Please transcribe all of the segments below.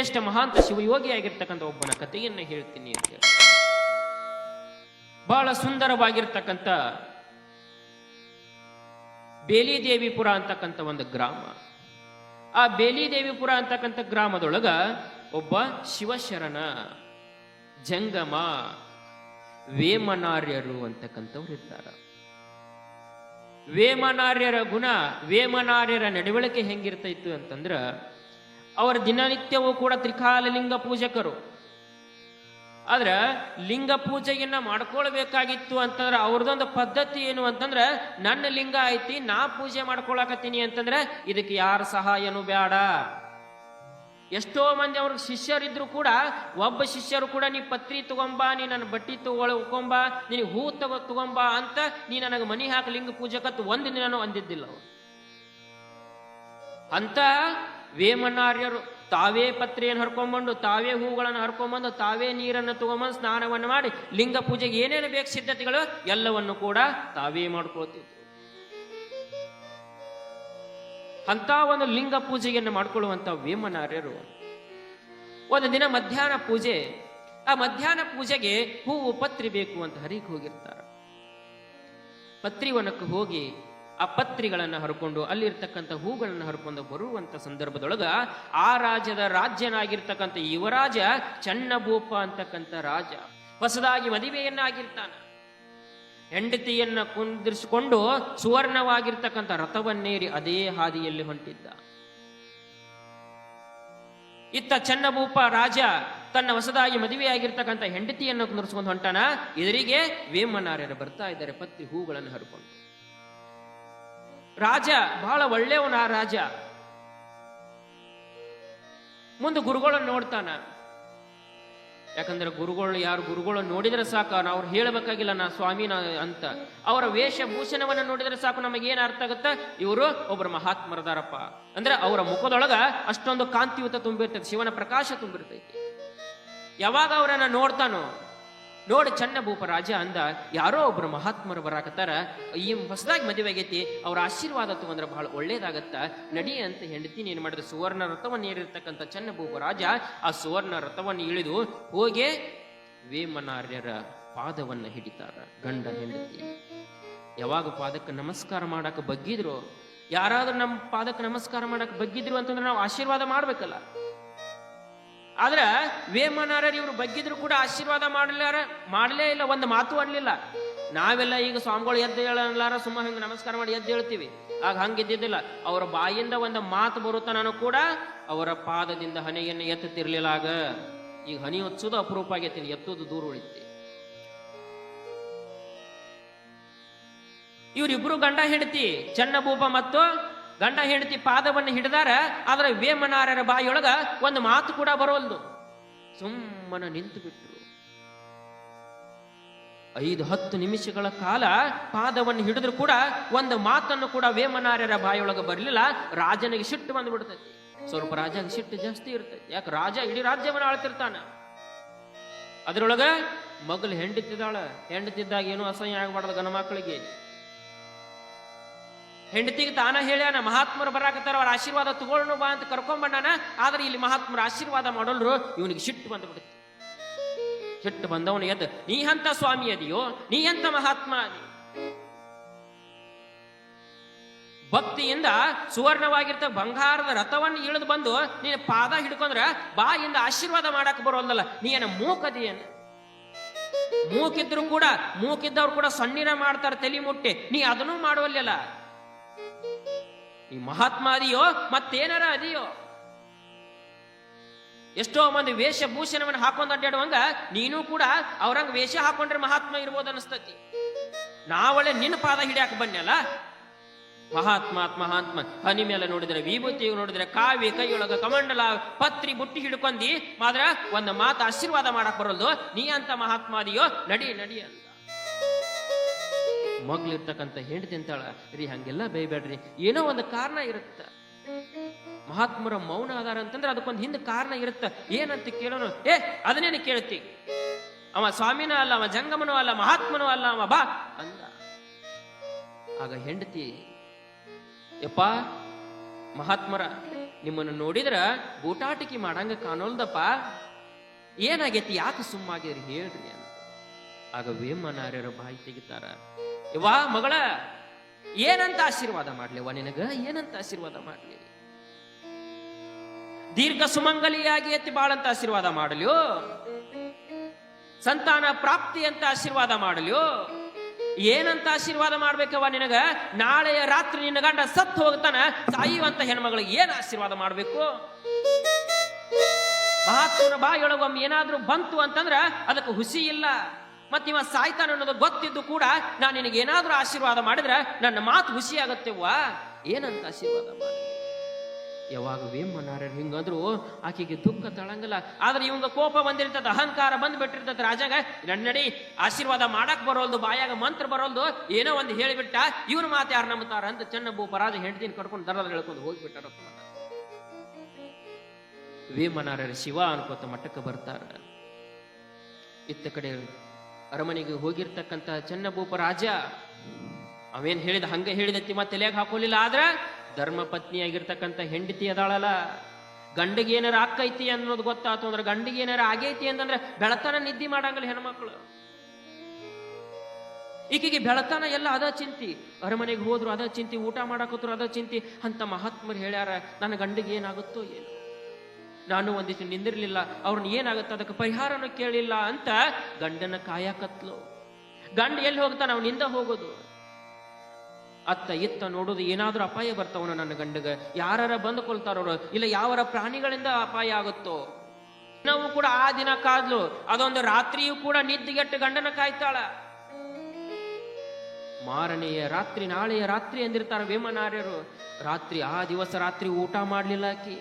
ಶ್ರೇಷ್ಠ ಮಹಾಂತ ಶಿವಯೋಗಿಯಾಗಿರ್ತಕ್ಕಂಥ ಒಬ್ಬನ ಕಥೆಯನ್ನು ಹೇಳ್ತೀನಿ ಅಂತ ಹೇಳಿ. ಬಹಳ ಸುಂದರವಾಗಿರ್ತಕ್ಕಂಥ ಬೇಲಿದೇವಿಪುರ ಅಂತಕ್ಕಂಥ ಒಂದು ಗ್ರಾಮ. ಆ ಬೇಲಿದೇವಿಪುರ ಅಂತಕ್ಕಂಥ ಗ್ರಾಮದೊಳಗ ಒಬ್ಬ ಶಿವಶರಣ, ಜಂಗಮ, ವೇಮನಾರ್ಯರು ಅಂತಕ್ಕಂಥವ್ರು ಇರ್ತಾರ. ವೇಮನಾರ್ಯರ ಗುಣ, ವೇಮನಾರ್ಯರ ನಡವಳಿಕೆ ಹೆಂಗಿರ್ತೈತು ಅಂತಂದ್ರ, ಅವರ ದಿನನಿತ್ಯವೂ ಕೂಡ ತ್ರಿಕಾಲ ಲಿಂಗ ಪೂಜಕರು. ಆದ್ರ ಲಿಂಗ ಪೂಜೆಯನ್ನ ಮಾಡ್ಕೊಳ್ಬೇಕಾಗಿತ್ತು ಅಂತಂದ್ರೆ ಅವ್ರದೊಂದು ಪದ್ಧತಿ ಏನು ಅಂತಂದ್ರೆ, ನನ್ನ ಲಿಂಗ ಐತಿ, ನಾ ಪೂಜೆ ಮಾಡ್ಕೊಳಕತ್ತೀನಿ ಅಂತಂದ್ರೆ ಇದಕ್ಕೆ ಯಾರ ಸಹಾಯನೂ ಬೇಡ. ಎಷ್ಟೋ ಮಂದಿ ಅವ್ರಿಗೆ ಶಿಷ್ಯರಿದ್ರು ಕೂಡ ಒಬ್ಬ ಶಿಷ್ಯರು ಕೂಡ ನೀ ಪತ್ರಿ ತಗೊಂಬ, ನೀ ನನ್ನ ಬಟ್ಟಿ ತಗೊಳ್ಕೊಂಬ, ನಿನಗೆ ಹೂ ತಗೊಂಬ ಅಂತ ನೀ ನನಗೆ ಮನಿ ಹಾಕಿ ಲಿಂಗ ಪೂಜಕತ್ತು ಒಂದು ದಿನನೂ ಅಂದಿದ್ದಿಲ್ಲ ಅವರು. ಅಂತ ವೇಮನಾರ್ಯರು ತಾವೇ ಪತ್ರಿಯನ್ನು ಹರ್ಕೊಂಡ್ಬಂದು, ತಾವೇ ಹೂಗಳನ್ನು ಹರ್ಕೊಂಡ್ಬಂದು, ತಾವೇ ನೀರನ್ನು ತಗೊಂಬಂದು ಸ್ನಾನವನ್ನು ಮಾಡಿ ಲಿಂಗ ಪೂಜೆಗೆ ಏನೇನು ಬೇಕು ಸಿದ್ಧತೆಗಳು ಎಲ್ಲವನ್ನು ಕೂಡ ತಾವೇ ಮಾಡ್ಕೊಳ್ತಿದ್ರು. ಅಂತ ಒಂದು ಲಿಂಗ ಪೂಜೆಯನ್ನು ಮಾಡ್ಕೊಳ್ಳುವಂತ ವೇಮನಾರ್ಯರು ಒಂದು ದಿನ ಮಧ್ಯಾಹ್ನ ಪೂಜೆ, ಆ ಮಧ್ಯಾಹ್ನ ಪೂಜೆಗೆ ಹೂವು ಪತ್ರಿ ಬೇಕು ಅಂತ ಹರಿಗೆ ಹೋಗಿರ್ತಾರೆ. ಪತ್ರಿವನಕ್ಕೆ ಹೋಗಿ ಆ ಪತ್ರಿಗಳನ್ನು ಹರ್ಕೊಂಡು ಅಲ್ಲಿರ್ತಕ್ಕಂಥ ಹೂಗಳನ್ನು ಹರ್ಕೊಂಡು ಬರುವಂತ ಸಂದರ್ಭದೊಳಗ ಆ ರಾಜ್ಯದ ರಾಜ್ಯನಾಗಿರ್ತಕ್ಕಂಥ ಯುವರಾಜ ಚನ್ನಭೂಪ ಅಂತಕ್ಕಂಥ ರಾಜ ಹೊಸದಾಗಿ ಮದುವೆಯನ್ನಾಗಿರ್ತಾನ. ಹೆಂಡತಿಯನ್ನ ಕುಂದಿರಿಸಿಕೊಂಡು ಸುವರ್ಣವಾಗಿರ್ತಕ್ಕಂಥ ರಥವನ್ನೇರಿ ಅದೇ ಹಾದಿಯಲ್ಲಿ ಹೊಂಟಿದ್ದ. ಇತ್ತ ಚನ್ನಭೂಪ ರಾಜ ತನ್ನ ಹೊಸದಾಗಿ ಮದುವೆಯಾಗಿರ್ತಕ್ಕಂಥ ಹೆಂಡತಿಯನ್ನು ಕುಂದಿರಿಸಿಕೊಂಡು ಹೊಂಟಾನ. ಎದುರಿಗೆ ವೇಮನಾರ್ಯರು ಬರ್ತಾ ಇದ್ದಾರೆ ಪತ್ರಿ ಹೂಗಳನ್ನು ಹರ್ಕೊಂಡು. ರಾಜ ಬಹಳ ಒಳ್ಳೆಯವನ. ಆ ರಾಜ ಮುಂದೆ ಗುರುಗಳನ್ನು ನೋಡ್ತಾನ. ಯಾಕಂದ್ರೆ ಗುರುಗಳು ಯಾರು, ಗುರುಗಳನ್ನು ನೋಡಿದ್ರೆ ಸಾಕು, ಅವ್ರು ಹೇಳಬೇಕಾಗಿಲ್ಲ ನಾ ಸ್ವಾಮಿ ಅಂತ. ಅವರ ವೇಷಭೂಷಣವನ್ನು ನೋಡಿದ್ರೆ ಸಾಕು ನಮಗೇನು ಅರ್ಥ ಆಗುತ್ತ, ಇವರು ಒಬ್ಬರು ಮಹಾತ್ಮರದಾರಪ್ಪ ಅಂದ್ರೆ ಅವರ ಮುಖದೊಳಗ ಅಷ್ಟೊಂದು ಕಾಂತಿಯುತ ತುಂಬಿರ್ತೈತಿ, ಶಿವನ ಪ್ರಕಾಶ ತುಂಬಿರ್ತೈತಿ. ಯಾವಾಗ ಅವರನ್ನ ನೋಡ್ತಾನೋ, ನೋಡಿ ಚನ್ನಭೂಪ ರಾಜ ಅಂದ, ಯಾರೋ ಒಬ್ರು ಮಹಾತ್ಮರು ಬರಾಕತ್ತಾರ, ಈ ಹೊಸದಾಗಿ ಮದುವೆ ಆಗೈತಿ, ಅವ್ರ ಆಶೀರ್ವಾದ ತಗೊಂಡ್ರೆ ಬಹಳ ಒಳ್ಳೇದಾಗತ್ತ, ನಡಿ ಅಂತ ಹೆಂಡತಿನ ಏನ್ ಮಾಡಿದ್ರೆ ಸುವರ್ಣ ರಥವನ್ನು ಏರಿರ್ತಕ್ಕಂಥ ಚನ್ನಭೂಪ ರಾಜ ಆ ಸುವರ್ಣ ರಥವನ್ನು ಇಳಿದು ಹೋಗಿ ವೇಮನಾರ್ಯರ ಪಾದವನ್ನು ಹಿಡಿತಾರ. ಗಂಡ ಹೆಂಡತಿ ಯಾವಾಗ ಪಾದಕ್ಕೆ ನಮಸ್ಕಾರ ಮಾಡಕ್ಕೆ ಬಗ್ಗಿದ್ರು, ಯಾರಾದ್ರೂ ನಮ್ಮ ಪಾದಕ್ಕೆ ನಮಸ್ಕಾರ ಮಾಡಕ್ಕೆ ಬಗ್ಗಿದ್ರು ಅಂತಂದ್ರೆ ನಾವು ಆಶೀರ್ವಾದ ಮಾಡ್ಬೇಕಲ್ಲ. ಆದ್ರ ವೇಮನಾರ್ಯರು ಇವರು ಬಗ್ಗಿದ್ರು ಕೂಡ ಆಶೀರ್ವಾದ ಮಾಡಲೇ ಇಲ್ಲ, ಒಂದು ಮಾತು ಅನ್ಲಿಲ್ಲ. ನಾವೆಲ್ಲ ಈಗ ಸ್ವಾಮಿಗಳು ಎದ್ದು ಹೇಳಲಾರ ಸುಮ್ಮ ಹಿಂಗೆ ನಮಸ್ಕಾರ ಮಾಡಿ ಎದ್ದು ಹೇಳ್ತೀವಿ, ಆಗ ಹಂಗಿದ್ದಿದ್ದಿಲ್ಲ. ಅವರ ಬಾಯಿಂದ ಒಂದು ಮಾತು ಬರುತ್ತಾ ನಾನು ಕೂಡ ಅವರ ಪಾದದಿಂದ ಹನೆಯನ್ನು ಎತ್ತುತ್ತಿರ್ಲಿಲ್ಲ. ಆಗ ಈಗ ಹನಿ ಹೊಚ್ಚೋದು ಅಪರೂಪ ಆಗೈತಿ, ಎತ್ತೋದು ದೂರ ಉಳಿತಿ. ಇವರಿಬ್ರು ಗಂಡ ಹೆಂಡತಿ, ಚನ್ನಭೂಪ ಮತ್ತು ಗಂಡ ಹೆಂಡತಿ ಪಾದವನ್ನು ಹಿಡಿದಾರ. ಆದ್ರೆ ವೇಮನಾರ್ಯರ ಬಾಯಿಯೊಳಗ ಒಂದು ಮಾತು ಕೂಡ ಬರೋಲ್ದು, ಸುಮ್ಮನೆ ನಿಂತು ಬಿಟ್ರು. 5-10 ನಿಮಿಷಗಳ ಕಾಲ ಪಾದವನ್ನು ಹಿಡಿದ್ರು ಕೂಡ ಒಂದು ಮಾತನ್ನು ಕೂಡ ವೇಮನಾರ್ಯರ ಬಾಯಿಯೊಳಗ ಬರಲಿಲ್ಲ. ರಾಜನಿಗೆ ಸಿಟ್ಟು ಬಂದ್ಬಿಡ್ತೈತಿ. ಸ್ವಲ್ಪ ರಾಜನಿಗೆ ಸಿಟ್ಟು ಜಾಸ್ತಿ ಇರ್ತೈತಿ, ಯಾಕೆ ರಾಜ ಇಡೀ ರಾಜ್ಯವನ್ನು ಆಳ್ತಿರ್ತಾನ. ಅದ್ರೊಳಗ ಮಗಳು ಹೆಂಡತಿದ್ದಾಳ. ಹೆಂಡತಿದ್ದಾಗ ಏನೋ ಅಸಹ್ಯ ಆಗ್ಬಾರ್ದು ಗಣ ಮಕ್ಕಳಿಗೆ. ಹೆಂಡತಿಗೆ ತಾನ ಹೇಳ್ಯಾನ, ಮಹಾತ್ಮರು ಬರಾಕತ್ತಾರ, ಅವ್ರ ಆಶೀರ್ವಾದ ತಗೊಳ್ಳೋಣ ಬಾ ಅಂತ ಕರ್ಕೊಂಡ್ಬಂಡಾನ. ಆದ್ರೆ ಇಲ್ಲಿ ಮಹಾತ್ಮರ ಆಶೀರ್ವಾದ ಮಾಡೋಲ್ರು, ಇವನಿಗೆ ಸಿಟ್ಟು ಬಂದ್ಬಿಡುತ್ತೆ. ಸಿಟ್ಟು ಬಂದವನು ಎದ್ದು, ನೀ ಅಂತ ಸ್ವಾಮಿ ಅದಿಯೋ, ನೀ ಅಂತ ಮಹಾತ್ಮ ಅದಿ, ಭಕ್ತಿಯಿಂದ ಸುವರ್ಣವಾಗಿರ್ತ ಬಂಗಾರದ ರಥವನ್ನು ಇಳಿದು ಬಂದು ನೀನು ಪಾದ ಹಿಡ್ಕೊಂಡ್ರ ಬಾಯಿಂದ ಆಶೀರ್ವಾದ ಮಾಡಕ್ ಬರೋಲ್ಲಲ್ಲ, ನೀ ಏನ ಮೂಕದಿಯನ್ನ? ಮೂಕಿದ್ರು ಕೂಡ, ಮೂಕಿದ್ದವ್ರು ಕೂಡ ಸಣ್ಣಿರ ಮಾಡ್ತಾರೆ ತಲೆ ಮುಟ್ಟಿ, ನೀ ಅದನ್ನೂ ಮಾಡುವಲ್ಲ. ಈ ಮಹಾತ್ಮ ಅದಿಯೋ ಮತ್ತೇನಾರ ಅದಿಯೋ? ಎಷ್ಟೋ ಮಂದಿ ವೇಷಭೂಷಣವನ್ನು ಹಾಕೊಂಡ್ ಅಡ್ಡಾಡುವಂಗ ನೀನು ಕೂಡ ಅವ್ರಂಗ ವೇಷ ಹಾಕೊಂಡ್ರೆ ಮಹಾತ್ಮ ಇರ್ಬೋದು ಅನಿಸ್ತತಿ. ನಾವಳೆ ನಿನ್ನ ಪಾದ ಹಿಡಿಯಾಕ ಬನ್ಯಲ್ಲ. ಮಹಾತ್ಮ ಮಹಾತ್ಮ ಹನಿ ಮೇಲೆ ನೋಡಿದ್ರೆ ವಿಭೂತಿ, ನೋಡಿದ್ರೆ ಕಾವಿ, ಕೈಯೊಳಗ ಕಮಂಡಲ, ಪತ್ರಿ ಬುಟ್ಟಿ ಹಿಡ್ಕೊಂಡಿ ಮಾತ್ರ ಒಂದು ಮಾತು ಆಶೀರ್ವಾದ ಮಾಡಕ್ ಬರೋದು. ನೀ ಅಂತ ಮಹಾತ್ಮ ಅದಿಯೋ, ನಡಿ ನಡಿ ಅಂತ. ಮಗ್ಲಿರ್ತಕ್ಕಂಥ ಹೆಂಡತಿ ಅಂತಾಳ, ರೀ ಹಂಗೆಲ್ಲ ಬೈಬೇಡ್ರಿ, ಏನೋ ಒಂದು ಕಾರಣ ಇರುತ್ತ. ಮಹಾತ್ಮರ ಮೌನ ಆಧಾರ ಅಂತಂದ್ರೆ ಅದಕ್ಕೊಂದು ಹಿಂದೆ ಕಾರಣ ಇರುತ್ತ. ಏನಂತ ಕೇಳೋಣ? ಅದನ್ನೇನು ಕೇಳ್ತಿ? ಅವ ಸ್ವಾಮಿನೂ ಅಲ್ಲ, ಅವ ಜಂಗಮನೂ ಅಲ್ಲ, ಮಹಾತ್ಮನೂ ಅಲ್ಲ, ಅವ ಬಾ ಅಂದ. ಆಗ ಹೆಂಡತಿ, ಯಪ್ಪ ಮಹಾತ್ಮರ ನಿಮ್ಮನ್ನು ನೋಡಿದ್ರ ಬೂಟಾಟಿಕೆ ಮಾಡಂಗ ಕಾಣೋಲ್ದಪ್ಪ, ಏನಾಗೈತಿ, ಯಾಕೆ ಸುಮ್ಮಾಗಿದ್ರಿ ಹೇಳ್ರಿ ಅಂತ. ಆಗ ವೇಮನಾರ್ಯರ ಬಾಯಿ ತೆಗಿತಾರ, ವಾ ಮಗಳ, ಏನಂತ ಆಶೀರ್ವಾದ ಮಾಡ್ಲಿವ ನಿನಗ, ಏನಂತ ಆಶೀರ್ವಾದ ಮಾಡ್ಲಿ? ದೀರ್ಘ ಸುಮಂಗಲಿಯಾಗಿ ಎತ್ತಿ ಬಾಳಂತ ಆಶೀರ್ವಾದ ಮಾಡಲ್ಯೋ, ಸಂತಾನ ಪ್ರಾಪ್ತಿ ಅಂತ ಆಶೀರ್ವಾದ ಮಾಡಲ್ಯೋ, ಏನಂತ ಆಶೀರ್ವಾದ ಮಾಡ್ಬೇಕವ ನಿನಗ? ನಾಳೆಯ ರಾತ್ರಿ ನಿನ್ನ ಗಂಡ ಸತ್ತು ಹೋಗ್ತಾನ, ಸಾಯುವಂತ ಹೆಣ್ಮಗಳಿಗೆ ಏನ್ ಆಶೀರ್ವಾದ ಮಾಡ್ಬೇಕು? ಮಹಾತ್ಮನ ಬಾಯೊಳಗೊಮ್ಮೆ ಏನಾದ್ರೂ ಬಂತು ಅಂತಂದ್ರ ಅದಕ್ಕೆ ಹುಸಿ ಇಲ್ಲ. ಮತ್ ಇವ ಸಾಯ್ತಾನ ಅನ್ನೋದು ಗೊತ್ತಿದ್ದು ಕೂಡ ನಾನು ನಿನಗೆ ಏನಾದ್ರೂ ಆಶೀರ್ವಾದ ಮಾಡಿದ್ರ ನನ್ನ ಮಾತು ಹುಸಿ ಆಗತ್ತೆವ್ವ, ಏನಂತ ಆಶೀರ್ವಾದ ಮಾಡಿ? ಯಾವಾಗ ವೇಮನಾರ್ಯರು ಹಿಂಗಂದ್ರು ಆಕೆಗೆ ದುಃಖ ತಳಂಗಲ್ಲ. ಆದ್ರೆ ಇವಂಗ ಕೋಪ ಬಂದಿರ್ತದ, ಅಹಂಕಾರ ಬಂದ್ ಬಿಟ್ಟಿರ್ತದ. ರಾಜಾಗ ನಡಿ ಆಶೀರ್ವಾದ ಮಾಡಕ್ ಬರೋಲ್ದು, ಬಾಯಾಗ ಮಂತ್ರ ಬರೋಲ್ದು, ಏನೋ ಒಂದು ಹೇಳಿಬಿಟ್ಟ, ಇವ್ರ ಮಾತು ಯಾರು ನಂಬುತ್ತಾರ ಅಂತ ಚೆನ್ನಬ್ಬ ರಾಜ ಹೆಂಡತಿನ ಕಡ್ಕೊಂಡು ದರದ ಹೇಳ್ಕೊಂಡು ಹೋಗ್ಬಿಟ್ಟಾರ. ವೇಮನಾರ್ಯರ ಶಿವ ಅನ್ಕೋತ ಮಟ್ಟಕ್ಕೆ ಬರ್ತಾರ. ಇತ್ತ ಕಡೆ ಅರಮನೆಗೆ ಹೋಗಿರ್ತಕ್ಕಂತ ಚೆನ್ನಭೂಪ ರಾಜ ಅವೇನ್ ಹೇಳಿದ ಹಂಗ ಹೇಳಿದತ್ತಿ ಮತ್ತೆ ತಲೆಯಾಗ ಹಾಕೋಲಿಲ್ಲ. ಆದ್ರ ಧರ್ಮ ಪತ್ನಿಯಾಗಿರ್ತಕ್ಕಂಥ ಹೆಂಡತಿ ಅದಾಳಲ್ಲ, ಗಂಡಿಗೆ ಏನಾರ ಆಕೈತಿ ಅನ್ನೋದು ಗೊತ್ತಾತು ಅಂದ್ರೆ, ಗಂಡಿಗೆ ಏನಾರ ಆಗೈತಿ ಅಂತಂದ್ರೆ ಬೆಳತನ ನಿದ್ದೆ ಮಾಡಂಗಿಲ್ಲ ಹೆಣ್ಮಕ್ಳು. ಈಕೆಗೆ ಬೆಳತನ ಎಲ್ಲ ಅದ ಚಿಂತಿ, ಅರಮನೆಗೆ ಹೋದ್ರು ಅದ ಚಿಂತಿ, ಊಟ ಮಾಡಕತ್ರು ಅದ ಚಿಂತಿ. ಅಂತ ಮಹಾತ್ಮರು ಹೇಳ್ಯಾರ, ನನ್ನ ಗಂಡಿಗೆ ಏನಾಗುತ್ತೋ ಏನು, ನಾನು ಒಂದಿಷ್ಟು ನಿಂದಿರ್ಲಿಲ್ಲ, ಅವ್ರನ್ನ ಏನಾಗುತ್ತೆ ಅದಕ್ಕೆ ಪರಿಹಾರನೂ ಕೇಳಿಲ್ಲ ಅಂತ ಗಂಡನ ಕಾಯಕತ್ಲು. ಗಂಡ ಎಲ್ಲಿ ಹೋಗ್ತಾನ, ಅವನಿಂದ ಹೋಗೋದು. ಅತ್ತ ಇತ್ತ ನೋಡೋದು, ಏನಾದ್ರೂ ಅಪಾಯ ಬರ್ತಾವನ ನನ್ನ ಗಂಡಗ, ಯಾರ ಬಂದು ಕೊಲ್ತಾರವ್ರು, ಇಲ್ಲ ಯಾವರ ಪ್ರಾಣಿಗಳಿಂದ ಅಪಾಯ ಆಗುತ್ತೋ. ನಾವು ಕೂಡ ಆ ದಿನ ಕಾದ್ಲು, ಅದೊಂದು ರಾತ್ರಿಯೂ ಕೂಡ ನಿದ್ದೆಗೆಟ್ಟು ಗಂಡನ ಕಾಯ್ತಾಳ. ಮಾರನೆಯ ರಾತ್ರಿ, ನಾಳೆಯ ರಾತ್ರಿ ಅಂದಿರ್ತಾರ ವೇಮನಾರ್ಯರು. ರಾತ್ರಿ ಆ ದಿವಸ ರಾತ್ರಿ ಊಟ ಮಾಡ್ಲಿಲ್ಲ ಆಕಿ.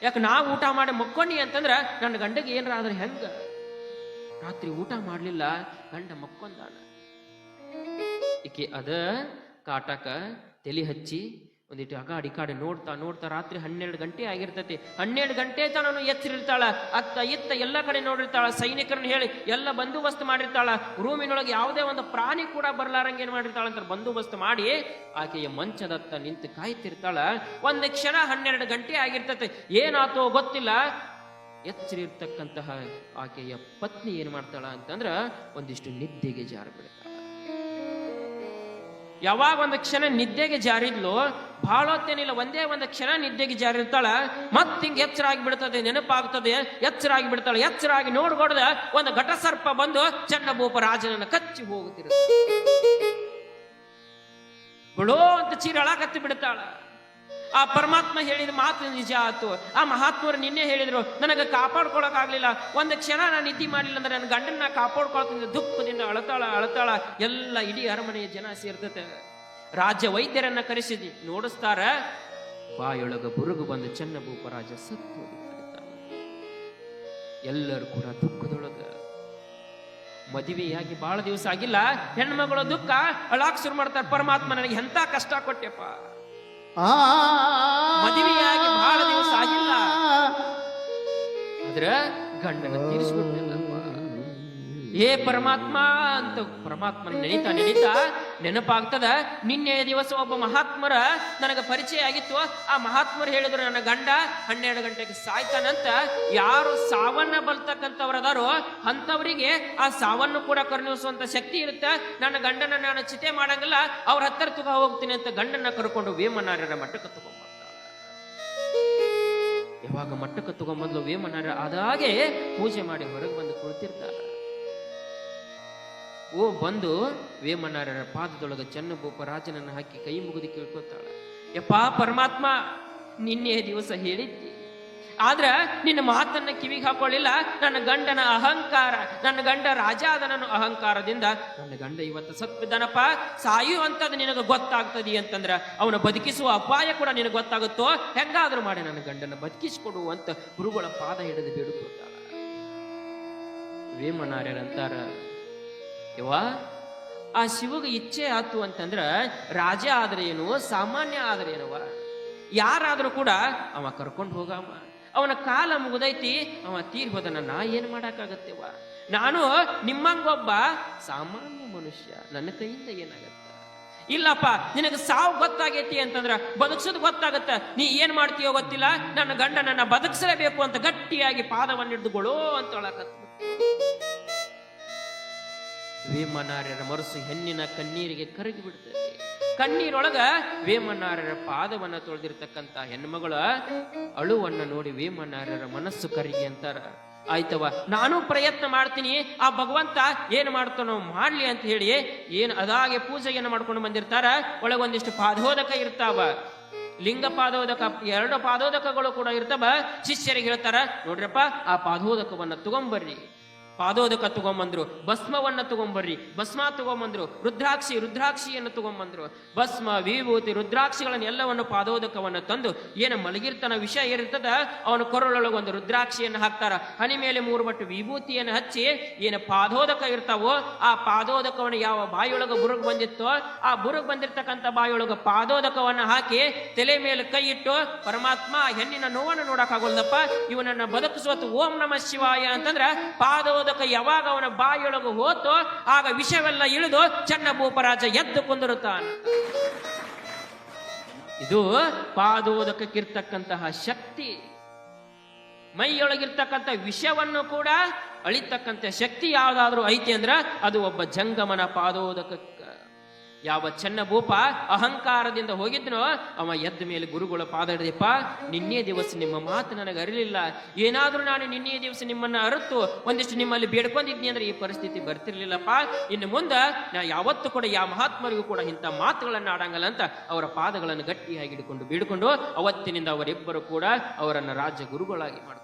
ಯಾಕೆ ನಾವು ಊಟ ಮಾಡಿ ಮಕ್ಕೊಂಡಿ ಅಂತಂದ್ರ ನನ್ನ ಗಂಡಗೆ ಏನಾರ ಆದ್ರೆ ಹೆಂಗ? ರಾತ್ರಿ ಊಟ ಮಾಡ್ಲಿಲ್ಲ, ಗಂಡ ಮಕ್ಕೊಂದಾನ. ಈಕೆ ಅದ ಕಾಟಕ ತಲೆ ಹಚ್ಚಿ ಒಂದಿಟ್ಟು ಅಗಾಡಿ ಕಾಡಿ ನೋಡ್ತಾ ನೋಡ್ತಾ ರಾತ್ರಿ 12 ಗಂಟೆ ಆಗಿರ್ತತಿ. 12 ಗಂಟೆ ತನೂ ಎಚ್ಚರಿರ್ತಾಳ. ಅತ್ತ ಇತ್ತ ಎಲ್ಲ ಕಡೆ ನೋಡಿರ್ತಾಳ, ಸೈನಿಕರನ್ನ ಹೇಳಿ ಎಲ್ಲ ಬಂದೋಬಸ್ತ್ ಮಾಡಿರ್ತಾಳ. ರೂಮಿನೊಳಗೆ ಯಾವುದೇ ಒಂದು ಪ್ರಾಣಿ ಕೂಡ ಬರ್ಲಾರಂಗ ಏನ್ ಮಾಡಿರ್ತಾಳ ಅಂತ ಬಂದೋಬಸ್ತ್ ಮಾಡಿ ಆಕೆಯ ಮಂಚದತ್ತ ನಿಂತು ಕಾಯ್ತಿರ್ತಾಳ. ಒಂದು ಕ್ಷಣ 12 ಗಂಟೆ ಆಗಿರ್ತತಿ, ಏನಾತೋ ಗೊತ್ತಿಲ್ಲ. ಎಚ್ಚರಿರ್ತಕ್ಕಂತಹ ಆಕೆಯ ಪತ್ನಿ ಏನ್ ಮಾಡ್ತಾಳ ಅಂತಂದ್ರ ಒಂದಿಷ್ಟು ನಿದ್ದೆಗೆ ಜಾರ ಬಿಡ್ತಾಳ. ಯಾವಾಗ ಒಂದು ಕ್ಷಣ ನಿದ್ದೆಗೆ ಜಾರಿದ್ಲು, ಬಹಳ ಹೊತ್ತೇನಿಲ್ಲ, ಒಂದೇ ಒಂದು ಕ್ಷಣ ನಿದ್ದೆಗೆ ಜಾರಿರ್ತಾಳ. ಮತ್ ಹಿಂಗ್ ಎಚ್ಚರ ಆಗಿಬಿಡ್ತದೆ, ನೆನಪಾಗ್ತದೆ, ಎಚ್ಚರ ಆಗಿಬಿಡ್ತಾಳೆ. ಎಚ್ಚರ ಆಗಿ ನೋಡ್ಕೊಡ್ದ ಒಂದು ಘಟಸರ್ಪ ಬಂದು ಚೆನ್ನಭೂಪ ರಾಜನನ್ನ ಕಚ್ಚಿ ಹೋಗುತ್ತಿರುತ್ತೆ. ಬಿಡೋ ಅಂತ ಚೀರಳಕತ್ತಿ ಬಿಡ್ತಾಳ. ಆ ಪರಮಾತ್ಮ ಹೇಳಿದ ಮಾತು ನಿಜ ಆಯ್ತು. ಆ ಮಹಾತ್ಮರು ನಿನ್ನೆ ಹೇಳಿದ್ರು, ನನಗೆ ಕಾಪಾಡ್ಕೊಳಕ್ ಆಗ್ಲಿಲ್ಲ, ಒಂದು ಕ್ಷಣ ನಾನು ನಿದ್ದೆ ಮಾಡ್ಲಿಲ್ಲ ಅಂದ್ರೆ ನನ್ನ ಗಂಡನ್ನ ಕಾಪಾಡ್ಕೊಳ್ತೀನಿ. ದುಃಖದಿಂದ ಅಳತಾಳ. ಎಲ್ಲ ಇಡೀ ಅರಮನೆಯ ಜನ ಸೇರ್ತತೆ. ರಾಜ್ಯ ವೈದ್ಯರನ್ನ ಕರೆಸಿದಿ ನೋಡಿಸ್ತಾರ. ಬಾಯೊಳಗ ಬುರುಗು ಬಂದು ಚೆನ್ನಭೂಪ ರಾಜ ಸತ್ತು ಹೋಗಿರ್ತಾನೆ. ಎಲ್ಲರೂ ಕೂಡ ದುಃಖದೊಳಗ. ಮದುವೆಯಾಗಿ ಬಹಳ ದಿವಸ ಆಗಿಲ್ಲ, ಹೆಣ್ಮಗಳು ದುಃಖ ಅಳಾಕ್ ಶುರು ಮಾಡ್ತಾರೆ. ಪರಮಾತ್ಮ ನನಗೆ ಎಂತ ಕಷ್ಟ ಕೊಟ್ಟೆಪ್ಪ, ಮದುವೆಯಾಗಿ ಬಹಳ ದಿವಸ ಆಗಿಲ್ಲ, ಆದ್ರ ಗಂಡನ ತೀರಿಸ್ಬಿಟ್ಟಿಲ್ಲಪ್ಪ. ಏ ಪರಮಾತ್ಮ ಅಂತ ಪರಮಾತ್ಮನ ನೆನೀತಾ ನೆನಪಾಗ್ತದ. ನಿನ್ನೆ ದಿವಸ ಒಬ್ಬ ಮಹಾತ್ಮರ ನನಗೆ ಪರಿಚಯ ಆಗಿತ್ತು. ಆ ಮಹಾತ್ಮರು ಹೇಳಿದ್ರು, ನನ್ನ ಗಂಡ 12 ಗಂಟೆಗೆ ಸಾಯ್ತಾನಂತ. ಯಾರು ಸಾವನ್ನ ಬಲ್ತಕ್ಕಂಥವ್ರದಾರೋ ಅಂಥವರಿಗೆ ಆ ಸಾವನ್ನು ಕೂಡ ಕರುಣಿಸುವಂತ ಶಕ್ತಿ ಇರುತ್ತೆ. ನನ್ನ ಗಂಡನ ನಾನು ಚಿತೆ ಮಾಡಂಗಿಲ್ಲ, ಅವ್ರ ಹತ್ತಿರ ತುಗ ಹೋಗ್ತೀನಿ ಅಂತ ಗಂಡನ ಕರ್ಕೊಂಡು ವೇಮನಾರ್ಯರ ಮಟ್ಟಕ್ಕೆ ತಗೊಂಡ್ಬರ್ತಾಳೆ. ಯಾವಾಗ ಮಟ್ಟಕ್ಕೆ ತಗೊಂಬಂದ್ಲು ವೇಮನಾರ್ಯ ಅದಾಗೆ ಪೂಜೆ ಮಾಡಿ ಹೊರಗೆ ಬಂದು ಕುಳಿತಿರ್ತಾರ. ಬಂದು ವೇಮನಾರ್ಯರ ಪಾದದೊಳಗೆ ಚೆನ್ನಭೂಪ ರಾಜನನ್ನ ಹಾಕಿ ಕೈ ಮುಗಿದು ಕೇಳ್ಕೊತಾಳ. ಯಪ್ಪಾ ಪರಮಾತ್ಮ, ನಿನ್ನೆ ದಿವಸ ಹೇಳಿದ್ದಿ, ಆದ್ರ ನಿನ್ನ ಮಾತನ್ನ ಕಿವಿಗೆ ಹಾಕೊಳ್ಳಿಲ್ಲ. ನನ್ನ ಗಂಡನ ಅಹಂಕಾರ, ನನ್ನ ಗಂಡ ರಾಜ ಆದನನ್ನು ಅಹಂಕಾರದಿಂದ ನನ್ನ ಗಂಡ ಇವತ್ತು ಸತ್ವಿದ್ದಾನಪ್ಪ. ಸಾಯುವಂಥದ್ದು ನಿನಗೆ ಗೊತ್ತಾಗ್ತದೆ ಅಂತಂದ್ರ ಅವನ ಬದುಕಿಸುವ ಅಪಾಯ ಕೂಡ ನಿನಗೆ ಗೊತ್ತಾಗುತ್ತೋ, ಹೆಂಗಾದ್ರೂ ಮಾಡಿ ನನ್ನ ಗಂಡನ ಬದುಕಿಸಿಕೊಡು ಅಂತ ಗುರುಗಳ ಪಾದ ಹಿಡಿದು ಬೇಡಿಕೊಳ್ತಾಳ. ವೇಮನಾರ್ಯರಂತಾರ, ಯವ್ವ, ಆ ಶಿವಗೆ ಇಚ್ಛೆ ಆತು ಅಂತಂದ್ರ ರಾಜ ಆದ್ರೆ ಏನು, ಸಾಮಾನ್ಯ ಆದ್ರೆ ಏನವ, ಯಾರಾದ್ರೂ ಕೂಡ ಅವ ಕರ್ಕೊಂಡು ಹೋಗಮ್ಮ. ಅವನ ಕಾಲ ಮುಗಿದೈತಿ, ಅವ ತೀರ್ ಹೋದನ, ನಾ ಏನ್ ಮಾಡಕ್ಕಾಗತ್ತೆವ? ನಾನು ನಿಮ್ಮಂಗೊಬ್ಬ ಸಾಮಾನ್ಯ ಮನುಷ್ಯ, ನನ್ನ ಕೈಯಿಂದ ಏನಾಗತ್ತ? ಇಲ್ಲಪ್ಪ ನಿನಗೆ ಸಾವು ಗೊತ್ತಾಗೈತಿ ಅಂತಂದ್ರ ಬದುಕ್ಸೋದು ಗೊತ್ತಾಗತ್ತ, ನೀ ಏನ್ ಮಾಡ್ತೀಯೋ ಗೊತ್ತಿಲ್ಲ, ನನ್ನ ಗಂಡ ನನ್ನ ಬದುಕಿಸಲೇಬೇಕು ಅಂತ ಗಟ್ಟಿಯಾಗಿ ಪಾದವನ್ನು ಹಿಡಿದುಕೊಳ್ಳೋ ಅಂತ ಹೇಳಕತ್ತ. ವೇಮನಾರ್ಯರ ಮನಸ್ಸು ಹೆಣ್ಣಿನ ಕಣ್ಣೀರಿಗೆ ಕರಗಿ ಬಿಡ್ತದೆ. ಕಣ್ಣೀರೊಳಗ ವೇಮನಾರ್ಯರ ಪಾದವನ್ನ ತೊಳೆದಿರ್ತಕ್ಕಂತ ಹೆಣ್ಮಗಳ ಅಳುವನ್ನ ನೋಡಿ ವೇಮನಾರ್ಯರ ಮನಸ್ಸು ಕರಗಿ ಅಂತಾರ. ಆಯ್ತವ, ನಾನು ಪ್ರಯತ್ನ ಮಾಡ್ತೀನಿ, ಆ ಭಗವಂತ ಏನ್ ಮಾಡ್ತಾನೋ ಮಾಡ್ಲಿ ಅಂತ ಹೇಳಿ ಏನ್ ಅದಾಗೆ ಪೂಜೆಯನ್ನು ಮಾಡ್ಕೊಂಡು ಬಂದಿರ್ತಾರ. ಒಳಗೊಂದಿಷ್ಟು ಪಾದೋದಕ ಇರ್ತಾವ, ಲಿಂಗ ಪಾದೋದಕ, 2 ಪಾದೋದಕಗಳು ಕೂಡ ಇರ್ತಾವ. ಶಿಷ್ಯರಿಗೆ ಹೇಳ್ತಾರ, ನೋಡ್ರಪ್ಪ ಆ ಪಾದೋದಕವನ್ನ ತಗೊಂಬರ್ರಿ. ಪಾದೋದಕ ತಗೊಂಬಂದ್ರು, ಭಸ್ಮವನ್ನ ತಗೊಂಬರ್ರಿ, ಭಸ್ಮ ತಗೊಂಬಂದ್ರು, ರುದ್ರಾಕ್ಷಿಯನ್ನು ತಗೊಂಬಂದ್ರು. ಭಸ್ಮ, ವಿಭೂತಿ, ರುದ್ರಾಕ್ಷಿಗಳನ್ನ ಎಲ್ಲವನ್ನು ಪಾದೋದಕವನ್ನು ತಂದು ಏನು ಮಲಗಿರ್ತಾನ ವಿಷ ಏರಿರ್ತದ ಅವನು ಕೊರಳೊಳಗೆ ಒಂದು ರುದ್ರಾಕ್ಷಿಯನ್ನು ಹಾಕ್ತಾರ. ಹನಿ ಮೇಲೆ 3 ಬಟ್ಟು ವಿಭೂತಿಯನ್ನು ಹಚ್ಚಿ ಏನು ಪಾದೋದಕ ಇರ್ತಾವೋ ಆ ಪಾದೋದಕವನ್ನು ಯಾವ ಬಾಯಿಯೊಳಗ ಬುರುಗ್ ಬಂದಿತ್ತೋ ಆ ಬುರುಗ್ ಬಂದಿರ್ತಕ್ಕಂಥ ಬಾಯಿಯೊಳಗ ಪಾದೋದಕವನ್ನ ಹಾಕಿ ತಲೆ ಮೇಲೆ ಕೈ ಇಟ್ಟು, ಪರಮಾತ್ಮ ಹೆಣ್ಣಿನ ನೋವನ್ನು ನೋಡಕ್ ಆಗೋಲ್ದಪ್ಪ, ಇವನನ್ನ ಬದುಕಿಸುವತ್ತು ಓಂ ನಮಃ ಶಿವಾಯ ಅಂತಂದ್ರ ಪಾದೋದಕ ಯಾವಾಗ ಅವನ ಬಾಯಿಯೊಳಗೆ ಹೋತೋ ಆಗ ವಿಷವೆಲ್ಲ ಇಳಿದು ಚನ್ನ ಭೂಪರಾಜ ಎದ್ದು ಕುಂದಿರುತ್ತಾನೆ. ಇದು ಪಾದೋದಕಕ್ಕಿರ್ತಕ್ಕಂತಹ ಶಕ್ತಿ. ಮೈಯೊಳಗಿರ್ತಕ್ಕಂಥ ವಿಷವನ್ನು ಕೂಡ ಅಳಿತಕ್ಕಂಥ ಶಕ್ತಿ ಯಾವ್ದಾದ್ರೂ ಐತಿ ಅಂದ್ರ ಅದು ಒಬ್ಬ ಜಂಗಮನ ಪಾದೋದಕ. ಯಾವ ಚನ್ನಭೂಪ ಅಹಂಕಾರದಿಂದ ಹೋಗಿದ್ನೋ ಅವ ಎದ್ದ ಮೇಲೆ ಗುರುಗಳ ಪಾದ ಹಿಡಿದಪ್ಪ, ನಿನ್ನೆ ದಿವಸ ನಿಮ್ಮ ಮಾತು ನನಗೆ ಅರಿಲಿಲ್ಲ, ಏನಾದ್ರೂ ನಾನು ನಿನ್ನೆ ದಿವಸ ನಿಮ್ಮನ್ನ ಅರಿತು ಒಂದಿಷ್ಟು ನಿಮ್ಮಲ್ಲಿ ಬೇಡ್ಕೊಂಡಿದ್ನಿ ಅಂದ್ರೆ ಈ ಪರಿಸ್ಥಿತಿ ಬರ್ತಿರ್ಲಿಲ್ಲಪ್ಪ. ಇನ್ನು ಮುಂದೆ ನಾ ಯಾವತ್ತೂ ಕೂಡ ಯಾವ ಮಹಾತ್ಮರಿಗೂ ಕೂಡ ಇಂಥ ಮಾತುಗಳನ್ನ ಆಡಂಗಲ್ಲ ಅಂತ ಅವರ ಪಾದಗಳನ್ನು ಗಟ್ಟಿಯಾಗಿ ಹಿಡ್ಕೊಂಡು ಬೇಡ್ಕೊಂಡು ಅವತ್ತಿನಿಂದ ಅವರಿಬ್ಬರು ಕೂಡ ಅವರನ್ನ ರಾಜ್ಯ ಗುರುಗಳಾಗಿ ಮಾಡ್ತಾರೆ.